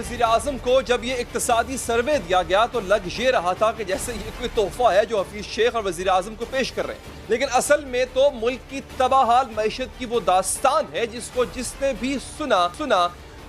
वज़ीर आज़म को जब ये इक्तिसादी सर्वे दिया गया तो लग ये रहा था कि जैसे ये कोई तोहफा है जो हफीज शेख और वज़ीर आज़म को पेश कर रहे हैं, लेकिन असल में तो मुल्क की तबाहाल मईशत की वो दास्तान है जिसको जिसने भी सुना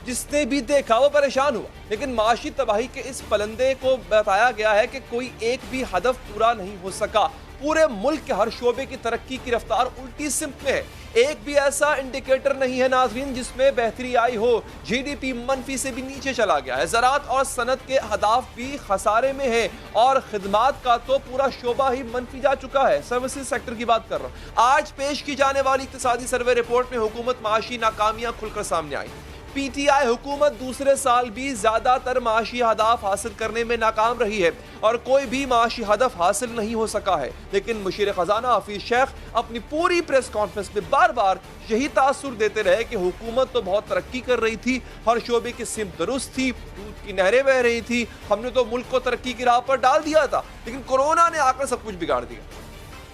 जिसने भी देखा वो परेशान हुआ। लेकिन माशी तबाही के इस पलंदे को बताया गया है कि कोई एक भी हदफ पूरा नहीं हो सका। पूरे मुल्क के हर शोबे की तरक्की की रफ्तार उल्टी सिमत में है। एक भी ऐसा इंडिकेटर नहीं है नाज़रीन जिसमें बेहतरी आई हो। जीडीपी मनफी से भी नीचे चला गया है। ज़राअत और सनत के अहदाफ भी खसारे में है और खिदमात का तो पूरा शोबा ही मनफी जा चुका है। सर्विसेज सेक्टर की बात कर रहा हूँ। आज पेश की जाने वाली इक्तिसादी सर्वे रिपोर्ट में हुकूमत माशी नाकामियां खुलकर सामने आई। पीटीआई हुकूमत दूसरे साल भी ज्यादातर माशी हदफ हासिल करने में नाकाम रही है और कोई भी माशी हदफ हासिल नहीं हो सका है। लेकिन मुशीर खजाना हफीज शेख अपनी पूरी प्रेस कॉन्फ्रेंस में बार बार यही तासुर देते रहे कि हुकूमत तो बहुत तरक्की कर रही थी, हर शोबे की सिमत दुरुस्त थी, दूध की नहरें बह रही थी, हमने तो मुल्क को तरक्की की राह पर डाल दिया था, लेकिन कोरोना ने आकर सब कुछ बिगाड़ दिया।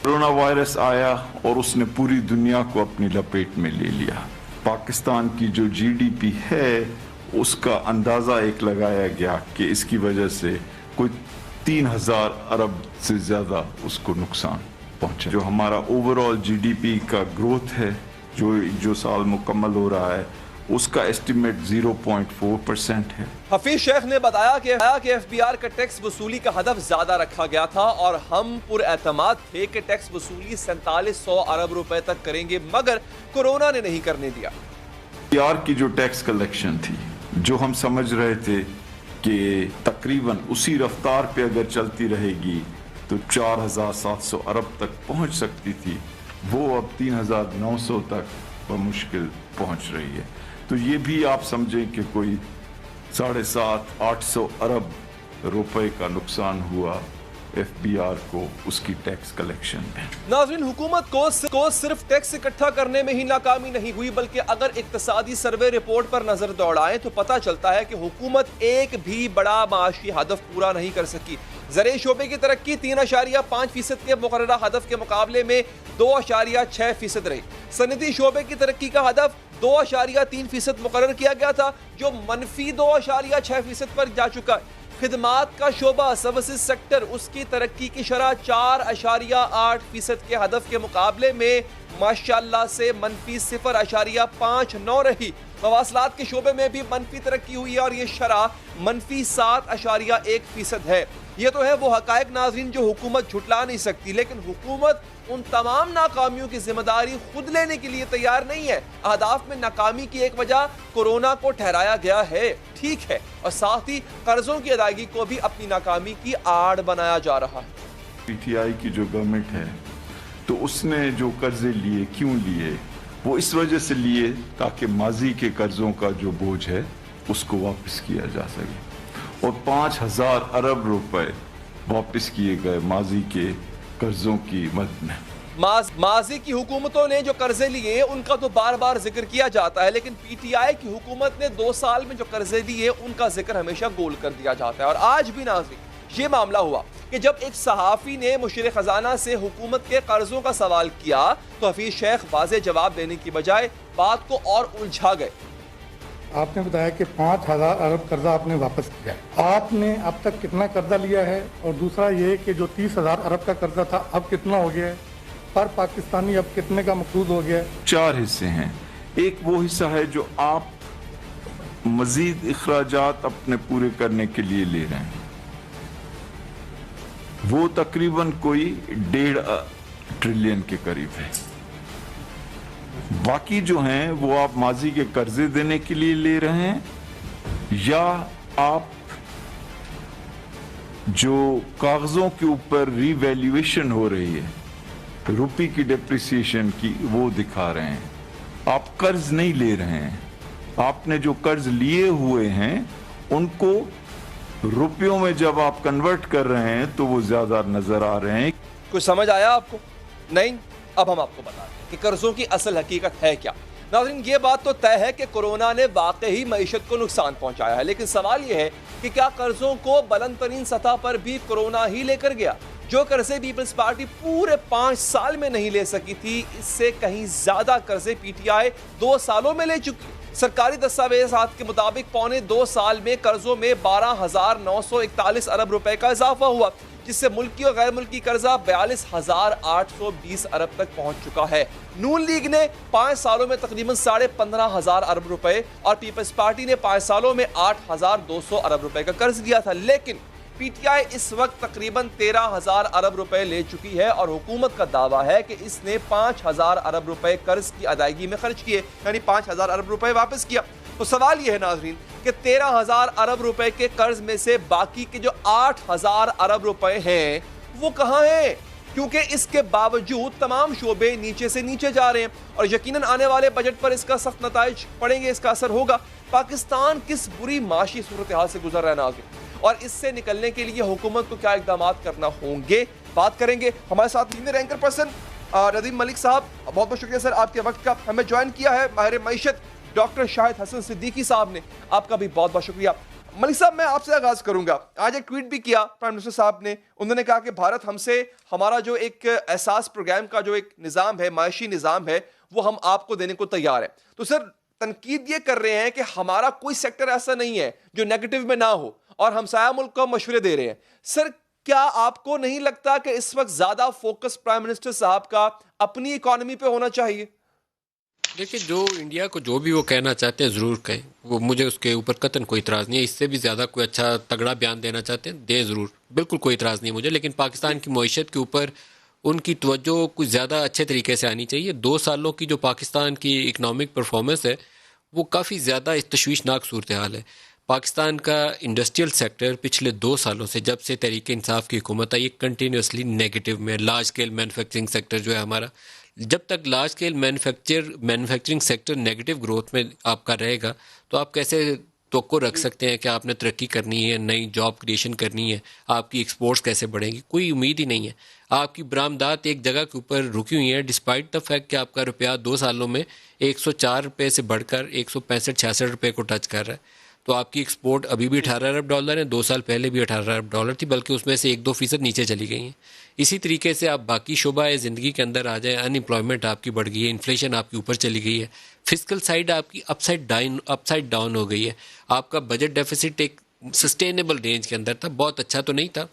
कोरोना वायरस आया और उसने पूरी दुनिया को अपनी लपेट में ले लिया। पाकिस्तान की जो जीडीपी है उसका अंदाजा एक लगाया गया कि इसकी वजह से कोई 3000 अरब से ज्यादा उसको नुकसान पहुंचा। जो हमारा ओवरऑल जीडीपी का ग्रोथ है जो साल मुकम्मल हो रहा है उसका एस्टिमेट 0.4% है। हफीज शेख ने बताया कि एफबीआर का टैक्स वसूली का हदफ ज्यादा रखा गया था और हम पुरएतमाद थे कि टैक्स वसूली 4700 अरब रुपए तक करेंगे, मगर कोरोना ने नहीं करने दिया। एफबीआर की जो टैक्स कलेक्शन थी, जो हम समझ रहे थे कि तकरीबन उसी रफ्तार पे अगर चलती रहेगी तो 4700 अरब तक पहुंच सकती थी, वो अब 3900 तक बमुश्किल पहुंच रही है। तो ये भी आप समझें कि कोई 750-800 अरब रुपए का नुकसान हुआ एफबीआर को उसकी टैक्स कलेक्शन में। नाज़रीन, हुकूमत को सिर्फ टैक्स इकट्ठा करने में ही नाकामी नहीं हुई, बल्कि अगर इक्तिसादी सर्वे रिपोर्ट पर नजर दौड़ाएं तो पता चलता है कि हुकूमत एक भी बड़ा माशी हदफ पूरा नहीं कर सकी। ज़राई शोबे की तरक्की 3.5% के मुकर्ररा हदफ के मुकाबले में 2.6% रही। सनदी शोबे की तरक्की का हदफ 2.3% मुकर्रर किया गया था, जो मनफी 2.6% पर जा चुका है। खिदमात का शोबा सर्विसेज सेक्टर, उसकी तरक्की की शरह 4.8% के हदफ के मुकाबले में माशाअल्लाह से मनफी 0.59 रही। मवासलात के शोबे में भी मनफी तरक्की हुई है और ये शरह मनफी 7.1% है। ये तो है वो हकायक नाज़रीन जो हुकूमत झुटला नहीं सकती, लेकिन हुकूमत उन तमाम नाकामियों की जिम्मेदारी खुद लेने के लिए तैयार नहीं है। अहदाफ में नाकामी की एक वजह कोरोना को ठहराया गया है, ठीक है, और साथ ही कर्जों की अदायगी को भी अपनी नाकामी की आड़ बनाया जा रहा है। पीटीआई की जो गवर्नमेंट है तो उसने जो कर्जे लिए, क्यों लिए? वो इस वजह से लिए ताकि माजी के कर्जों का जो बोझ है उसको वापस किया जा सके, और 5000 अरब रुपए वापस किए गए माजी के कर्जों की मद में। माजी की हुकूमतों ने जो कर्जे लिए उनका तो बार बार जिक्र किया जाता है, लेकिन पीटीआई की हुकूमत ने 2 साल में जो कर्जे लिए उनका जिक्र हमेशा गोल कर दिया जाता है। और आज भी नाज़रीन ये मामला हुआ कि जब एक सहाफ़ी ने मुशीर खजाना से हुकूमत के कर्जों का सवाल किया तो हफीज शेख वाज़ेह जवाब देने की बजाय बात को और उलझा गए। आपने बताया कि 5000 अरब कर्जा आपने वापस किया, आपने अब तक कितना कर्जा लिया है? और दूसरा ये कि जो 30,000 अरब का कर्जा था अब कितना हो गया है? पर पाकिस्तानी अब कितने का मकरूज हो गया है? 4 हिस्से हैं। एक वो हिस्सा है जो आप मजीद इखराजात अपने पूरे करने के लिए ले रहे हैं, वो तकरीबन कोई 1.5 ट्रिलियन के करीब है। बाकी जो हैं वो आप माजी के कर्जे देने के लिए ले रहे हैं, या आप जो कागजों के ऊपर रीवैल्यूएशन हो रही है, रुपये की डेप्रिसिएशन की, वो दिखा रहे हैं। आप कर्ज नहीं ले रहे हैं, आपने जो कर्ज लिए हुए हैं उनको रुपयों में जब आप कन्वर्ट कर रहे हैं तो वो ज्यादा नजर आ रहे हैं। कुछ समझ आया आपको? नहीं? अब हम आपको बताते हैं कि कर्जों की असल हकीकत है क्या। नाज़रीन, ये बात तो तय है कि कोरोना ने वाकई मईशत को नुकसान पहुंचाया है, लेकिन सवाल ये है कि क्या कर्जों को बुलंद तरीन सतह पर भी कोरोना ही लेकर गया? जो कर्जे पीपल्स पार्टी पूरे 5 साल में नहीं ले सकी थी, इससे कहीं ज्यादा कर्जे पीटीआई 2 सालों में ले चुकी। सरकारी दस्तावेजात के मुताबिक पौने 2 साल में कर्जों में 12,941 अरब रुपए का इजाफा हुआ, जिससे मुल्की और गैर मुल्की कर्जा 42,820 अरब तक पहुंच चुका है। नून लीग ने 5 सालों में तकरीबन 15,500 अरब रुपए और पीपल्स पार्टी ने 5 सालों में 8,200 अरब रुपए का कर्ज लिया था, लेकिन पीटीआई इस वक्त तकरीबन 13,000 अरब रुपए ले चुकी है और हुकूमत का दावा है कि इसने 5,000 अरब रुपए कर्ज की अदायगी में खर्च किए, यानी 5,000 अरब रुपए वापस किया। तो सवाल यह है नाजरीन कि 13,000 अरब रुपए के कर्ज में से बाकी के जो 8,000 अरब रुपए हैं वो कहां हैं? क्योंकि इसके बावजूद तमाम शोबे नीचे से नीचे जा रहे हैं और यकीनन आने वाले बजट पर इसका सख्त नताइज पड़ेंगे, इसका असर होगा। पाकिस्तान किस बुरी माशी सूरत हाल से गुजर रहा है नाज़रीन, और इससे निकलने के लिए हुकूमत को क्या इकदाम करना होंगे, बात करेंगे। हमारे साथ senior anchor person Nadeem Malik साहब, बहुत बहुत शुक्रिया सर आपके वक्त का। हमें ज्वाइन किया है माहिर मईशत डॉक्टर शाहिद हसन सिद्दीकी साहब ने, आपका भी बहुत बहुत शुक्रिया। मलिक साहब, मैं आपसे आगाज करूंगा। आज एक ट्वीट भी किया प्राइम मिनिस्टर साहब ने, उन्होंने कहा कि भारत हमसे हमारा जो एक एहसास प्रोग्राम का जो एक निज़ाम है, माशी निज़ाम है, वो हम आपको देने को तैयार है। तो सर तनकीद ये कर रहे हैं कि हमारा कोई सेक्टर ऐसा नहीं है जो नेगेटिव में ना हो और हमसाया मुल्क को मशवरे दे रहे हैं। सर क्या आपको नहीं लगता कि इस वक्त ज्यादा फोकस प्राइम मिनिस्टर साहब का अपनी इकोनॉमी पे होना चाहिए? देखिए, जो इंडिया को जो भी वो कहना चाहते हैं ज़रूर कहें, वो मुझे उसके ऊपर कतन कोई इतराज़ नहीं है। इससे भी ज़्यादा कोई अच्छा तगड़ा बयान देना चाहते हैं दें ज़रूर, बिल्कुल कोई इतराज़ नहीं मुझे। लेकिन पाकिस्तान की मईशत के ऊपर उनकी तवज्जो कुछ ज़्यादा अच्छे तरीके से आनी चाहिए। 2 सालों की जो पाकिस्तान की इकनॉमिक परफॉर्मेंस है वो काफ़ी ज़्यादा तशवीशनाक सूरत हाल है। पाकिस्तान का इंडस्ट्रियल सेक्टर पिछले 2 सालों से, जब से तहरीक इंसाफ की हुकूमत आई, कंटिन्यूसली नेगेटिव में। लार्ज स्केल मैन्युफैक्चरिंग सेक्टर जो है हमारा, जब तक large scale manufacturing sector negative growth में आपका रहेगा तो आप कैसे तवक्को रख सकते हैं कि आपने तरक्की करनी है, नई जॉब क्रिएशन करनी है, आपकी एक्सपोर्ट्स कैसे बढ़ेंगी? कोई उम्मीद ही नहीं है। आपकी बरामदात एक जगह के ऊपर रुकी हुई है, डिस्पाइट द फैक्ट कि आपका रुपया 2 सालों में 104 रुपये से बढ़कर 165-66 रुपये को टच कर रहा है। तो आपकी एक्सपोर्ट अभी भी 18 अरब डॉलर है, 2 साल पहले भी 18 अरब डॉलर थी, बल्कि उसमें से 1-2% नीचे चली गई हैं। इसी तरीके से आप बाकी शोबा ज़िंदगी के अंदर आ जाए, अनएम्प्लॉयमेंट आपकी बढ़ गई है, इन्फ्लेशन आपकी ऊपर चली गई है, फिजिकल साइड आपकी अपसाइड डाउन हो गई है। आपका बजट डेफिसिट एक सस्टेनेबल रेंज के अंदर था, बहुत अच्छा तो नहीं था,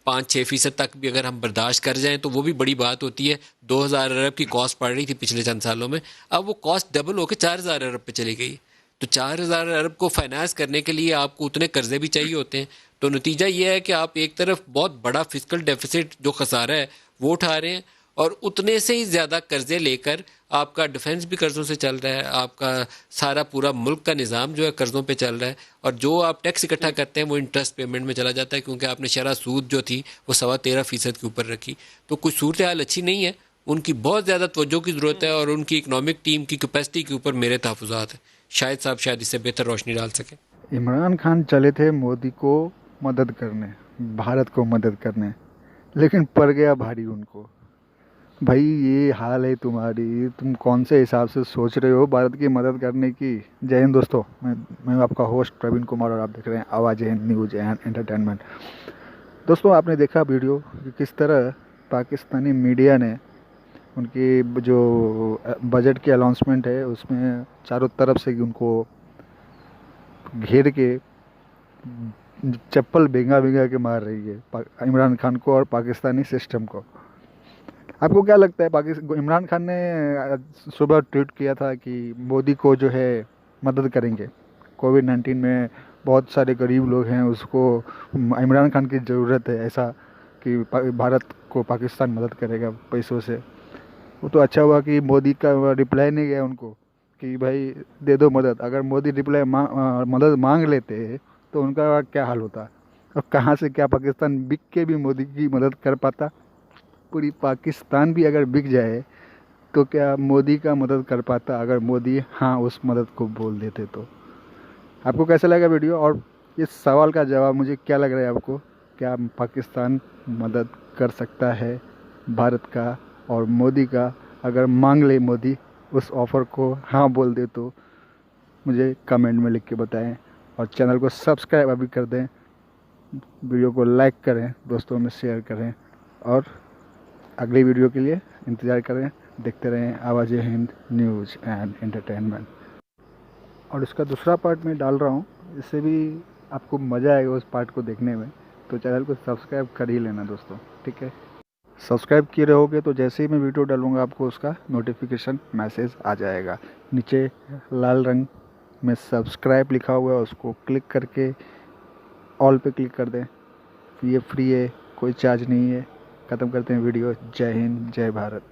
5-6% तक भी अगर हम बर्दाश्त कर जाएं तो वो भी बड़ी बात होती है। 2,000 अरब की कॉस्ट पड़ रही थी पिछले चंद सालों में, अब वो कॉस्ट डबल होकर 4,000 अरब पे चली गई। तो 4,000 अरब को फाइनेंस करने के लिए आपको उतने कर्जे भी चाहिए होते हैं। तो नतीजा ये है कि आप एक तरफ बहुत बड़ा फिजिकल डेफिसिट जो खसारा है वो उठा रहे हैं, और उतने से ही ज़्यादा कर्जे लेकर आपका डिफेंस भी कर्ज़ों से चल रहा है, आपका सारा पूरा मुल्क का निज़ाम जो है कर्ज़ों पे चल रहा है, और जो आप टैक्स इकट्ठा करते हैं वो इंटरेस्ट पेमेंट में चला जाता है, क्योंकि आपने शरह सूद जो थी वो 13.25% के ऊपर रखी। तो कुछ सूरत हाल अच्छी नहीं है, उनकी बहुत ज़्यादा तवज्जो की ज़रूरत है, और उनकी इकनॉमिक टीम की कैपेसिटी के ऊपर मेरे तहफ़्फ़ुज़ात हैं। शायद साहब शायद इससे बेहतर रोशनी डाल सकें। इमरान खान चले थे मोदी को मदद करने, भारत को मदद करने, लेकिन पड़ गया भारी उनको। भाई ये हाल है तुम्हारी, तुम कौन से हिसाब से सोच रहे हो भारत की मदद करने की? जय हिंद दोस्तों, मैं आपका होस्ट प्रवीण कुमार और आप देख रहे हैं आवाज़ हिंद न्यूज़ एंड एंटरटेनमेंट। दोस्तों, आपने देखा वीडियो कि किस तरह पाकिस्तानी मीडिया ने उनकी जो बजट की अनाउंसमेंट है उसमें चारों तरफ से उनको घेर के चप्पल भिंगा के मार रही है इमरान खान को और पाकिस्तानी सिस्टम को। आपको क्या लगता है? इमरान खान ने सुबह ट्वीट किया था कि मोदी को जो है मदद करेंगे, कोविड-19 में बहुत सारे गरीब लोग हैं, उसको इमरान खान की ज़रूरत है, ऐसा कि भारत को पाकिस्तान मदद करेगा पैसों से। वो तो अच्छा हुआ कि मोदी का रिप्लाई नहीं गया उनको कि भाई दे दो मदद। अगर मोदी मदद मांग लेते तो उनका क्या हाल होता? अब कहाँ से क्या पाकिस्तान बिक के भी मोदी की मदद कर पाता? पूरी पाकिस्तान भी अगर बिक जाए तो क्या मोदी का मदद कर पाता, अगर मोदी हाँ उस मदद को बोल देते तो? आपको कैसा लगा वीडियो? और इस सवाल का जवाब मुझे क्या लग रहा है आपको, क्या पाकिस्तान मदद कर सकता है भारत का और मोदी का? अगर मांग ले मोदी उस ऑफ़र को, हाँ बोल दे, तो मुझे कमेंट में लिख के बताएं, और चैनल को सब्सक्राइब अभी कर दें, वीडियो को लाइक करें, दोस्तों में शेयर करें, और अगली वीडियो के लिए इंतज़ार करें। देखते रहें आवाज़ हिंद न्यूज़ एंड एंटरटेनमेंट। और इसका दूसरा पार्ट मैं डाल रहा हूँ, इससे भी आपको मज़ा आएगा उस पार्ट को देखने में। तो चैनल को सब्सक्राइब कर ही लेना दोस्तों, ठीक है। सब्सक्राइब किए रहोगे तो जैसे ही मैं वीडियो डालूँगा आपको उसका नोटिफिकेशन मैसेज आ जाएगा। नीचे लाल रंग में सब्सक्राइब लिखा हुआ है, उसको क्लिक करके ऑल पे क्लिक कर दें। ये फ्री है, कोई चार्ज नहीं है। ख़त्म करते हैं वीडियो। जय हिंद, जय भारत।